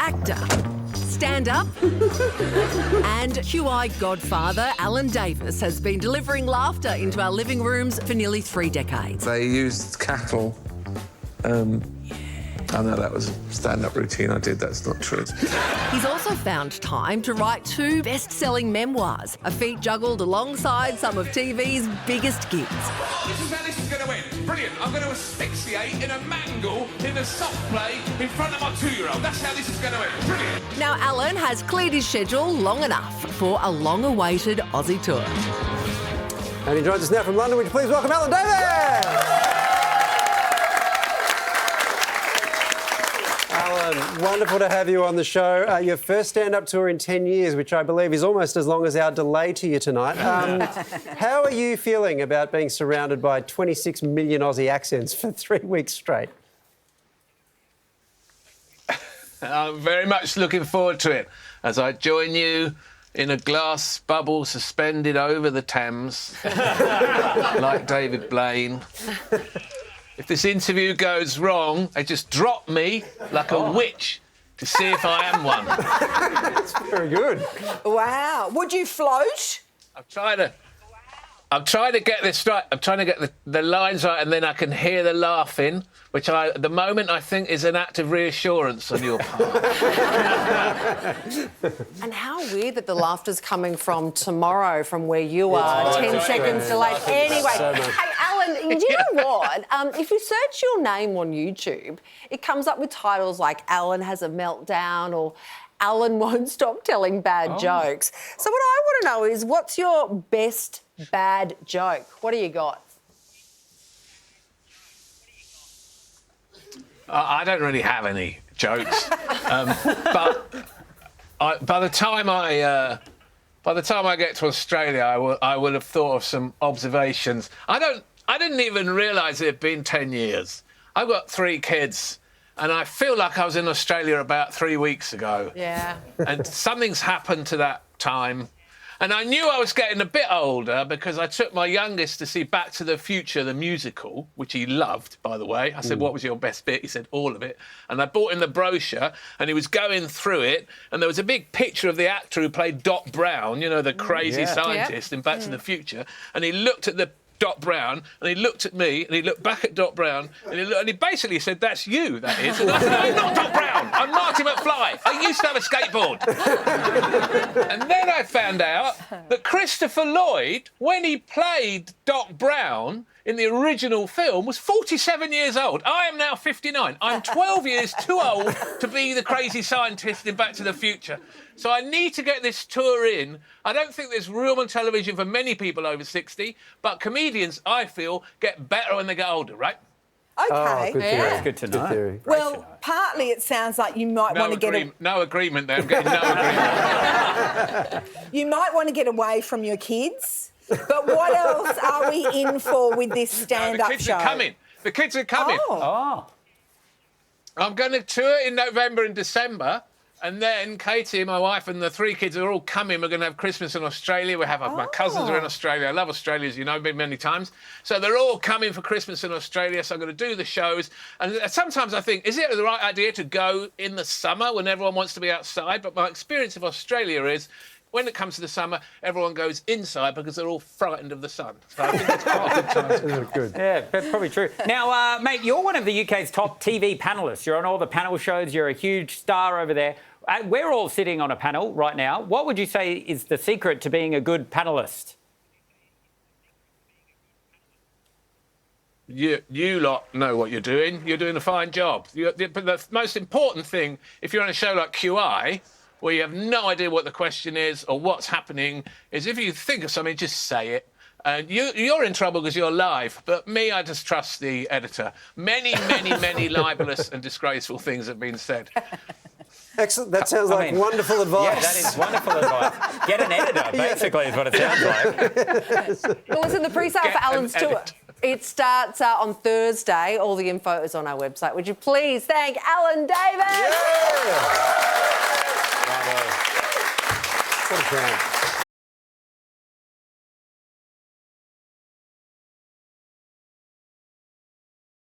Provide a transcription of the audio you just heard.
actor, stand-up and QI godfather Alan Davies has been delivering laughter into our living rooms for nearly 3 decades. They used cattle. I know that was a stand-up routine I did, that's not true. He's also found time to write 2 best-selling memoirs, a feat juggled alongside some of TV's biggest gigs. This is how this is going to end. Brilliant. I'm going to asphyxiate in a mangle in a soft play in front of my 2-year-old. That's how this is going to end. Brilliant. Now, Alan has cleared his schedule long enough for a long-awaited Aussie tour. And he joins us now from London. Would you please welcome Alan Davies? Alan, wonderful to have you on the show. Your first stand-up tour in 10 years, which I believe is almost as long as our delay to you tonight. How are you feeling about being surrounded by 26 million Aussie accents for 3 weeks straight? I'm very much looking forward to it as I join you in a glass bubble suspended over the Thames, like David Blaine. If this interview goes wrong, they just drop me like a witch to see if I am one. That's very good. Wow. Would you float? I'm trying to get this right. I'm trying to get the lines right, and then I can hear the laughing, which at the moment I think is an act of reassurance on your part. And how weird that the laughter's coming from tomorrow, from where you are. 10 seconds delayed. Anyway, hey, Alan, do you know what? If you search your name on YouTube, it comes up with titles like Alan has a meltdown or Alan won't stop telling bad jokes. So what I want to know is, what's your best bad joke? What do you got? I don't really have any jokes, but by the time I get to Australia, I will have thought of some observations. I didn't even realise it had been 10 years. I've got 3 kids, and I feel like I was in Australia about 3 weeks ago. Yeah. And something's happened to that time. And I knew I was getting a bit older because I took my youngest to see Back to the Future, the musical, which he loved, by the way. I said, what was your best bit? He said, all of it. And I bought him the brochure, and he was going through it, and there was a big picture of the actor who played Doc Brown, you know, the crazy scientist in Back to the Future, and he looked at the Doc Brown, and he looked at me, and he looked back at Doc Brown, and he basically said, that's you, that is. And I said, I'm not Doc Brown, I'm Marty McFly. I used to have a skateboard. And then I found out that Christopher Lloyd, when he played Doc Brown in the original film, was 47 years old. I am now 59. I'm 12 years too old to be the crazy scientist in Back to the Future. So I need to get this tour in. I don't think there's room on television for many people over 60, but comedians, I feel, get better when they get older, right? Okay. Oh, good theory. That's good to know. Good theory. Well, partly it sounds like you might want to get no agreement there. I'm getting no agreement. you might want to get away from your kids. But what else are we in for with this stand-up show? The kids are coming. The kids are coming. Oh. I'm going to tour in November and December. And then Katie, my wife, and the 3 kids are all coming. We're going to have Christmas in Australia. We have my cousins are in Australia. I love Australia, as you know, I've been many times. So they're all coming for Christmas in Australia. So I'm going to do the shows. And sometimes I think, is it the right idea to go in the summer when everyone wants to be outside? But my experience of Australia is, when it comes to the summer, everyone goes inside because they're all frightened of the sun. So I think it's quite a good time to come. Good. Yeah, that's probably true. Now, mate, you're one of the UK's top TV panellists. You're on all the panel shows. You're a huge star over there. We're all sitting on a panel right now. What would you say is the secret to being a good panellist? You lot know what you're doing. You're doing a fine job. But the most important thing, if you're on a show like QI, where you have no idea what the question is or what's happening, is if you think of something, just say it. And you're in trouble because you're live, but me, I just trust the editor. Many libelous and disgraceful things have been said. Excellent. That sounds like wonderful advice. Yeah, that is wonderful advice. Get an editor, basically, is what it sounds like. Well, listen, the pre-sale for Alan's tour, it starts on Thursday. All the info is on our website. Would you please thank Alan Davies? Yeah. Bravo. What a crown.